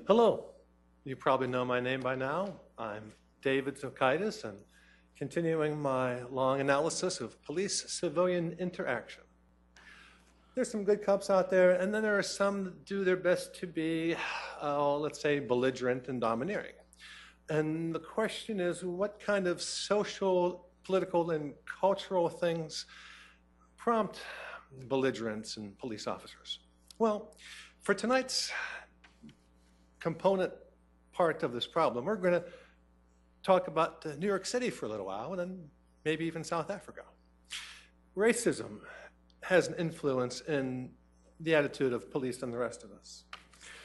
Hello. You probably know my name by now. I'm David Zokaitis, and continuing my long analysis of police-civilian interaction. There's some good cops out there, and then there are some that do their best to be, let's say, belligerent and domineering. And the question is, what kind of social, political, and cultural things prompt belligerence in police officers? Well, for tonight's component part of this problem, we're going to talk about New York City for a little while, and then maybe even South Africa. Racism has an influence in the attitude of police and the rest of us.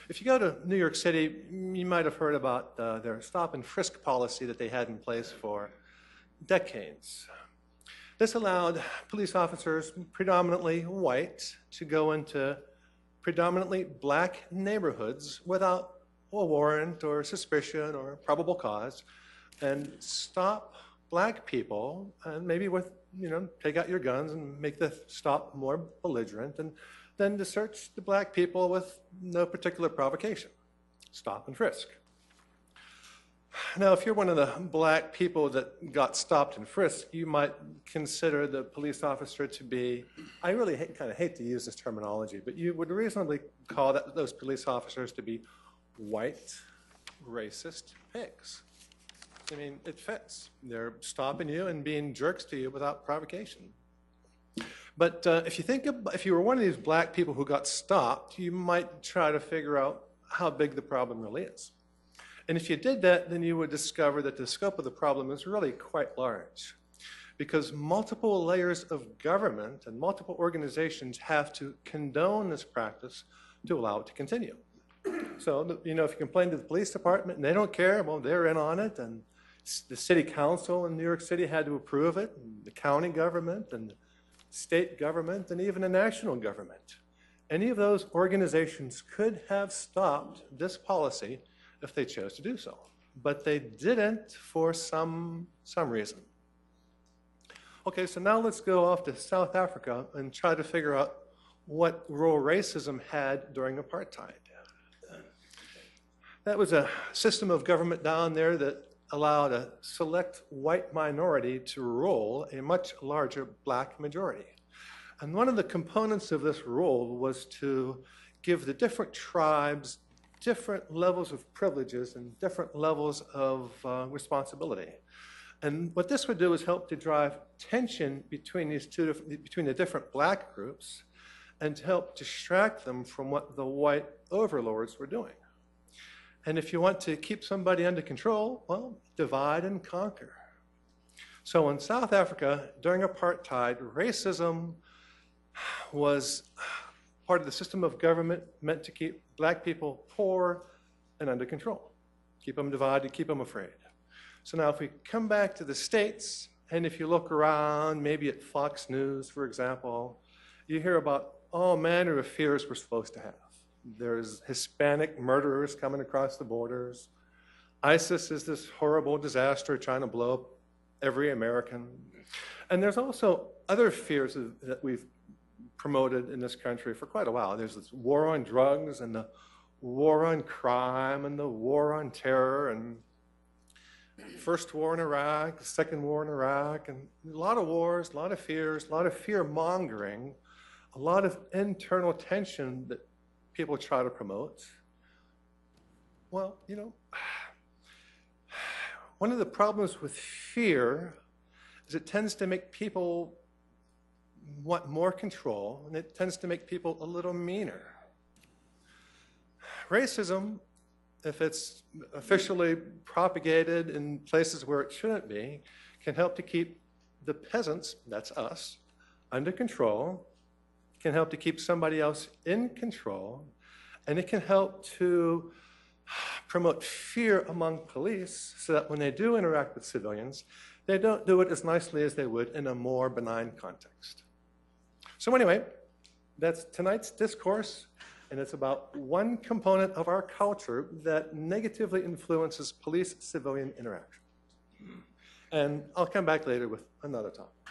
If you go to New York City, you might have heard about their stop and frisk policy that they had in place for decades. This allowed police officers, predominantly white, to go into predominantly black neighborhoods without a warrant or suspicion or probable cause, and stop black people, and maybe with, take out your guns and make the stop more belligerent, and then to search the black people with no particular provocation. Stop and frisk. Now, if you're one of the black people that got stopped and frisked, you might consider the police officer to be, I really kind of hate to use this terminology, but you would reasonably call those police officers to be white, racist pigs. I mean, it fits. They're stopping you and being jerks to you without provocation. But if you were one of these black people who got stopped, you might try to figure out how big the problem really is. And if you did that, then you would discover that the scope of the problem is really quite large, because multiple layers of government and multiple organizations have to condone this practice to allow it to continue. So, if you complain to the police department and they don't care, well, they're in on it, and the city council in New York City had to approve it, and the county government, and the state government, and even the national government. Any of those organizations could have stopped this policy if they chose to do so, but they didn't for some reason. Okay, so now let's go off to South Africa and try to figure out what role racism had during apartheid. That was a system of government down there that allowed a select white minority to rule a much larger black majority. And one of the components of this rule was to give the different tribes different levels of privileges and different levels of responsibility. And what this would do is help to drive tension between between the different black groups, and to help distract them from what the white overlords were doing. And if you want to keep somebody under control, well, divide and conquer. So in South Africa, during apartheid, racism was part of the system of government meant to keep black people poor and under control, keep them divided, keep them afraid. So now if we come back to the States, and if you look around, maybe at Fox News, for example, you hear about all manner of fears we're supposed to have. There's Hispanic murderers coming across the borders. ISIS is this horrible disaster trying to blow up every American. And there's also other fears that we've promoted in this country for quite a while. There's this war on drugs, and the war on crime, and the war on terror, and first war in Iraq, second war in Iraq, and a lot of wars, a lot of fears, a lot of fear mongering, a lot of internal tension that people try to promote. Well, one of the problems with fear is it tends to make people want more control, and it tends to make people a little meaner. Racism, if it's officially propagated in places where it shouldn't be, can help to keep the peasants, that's us, under control, can help to keep somebody else in control, and it can help to promote fear among police so that when they do interact with civilians, they don't do it as nicely as they would in a more benign context. So anyway, that's tonight's discourse, and it's about one component of our culture that negatively influences police-civilian interaction. And I'll come back later with another topic.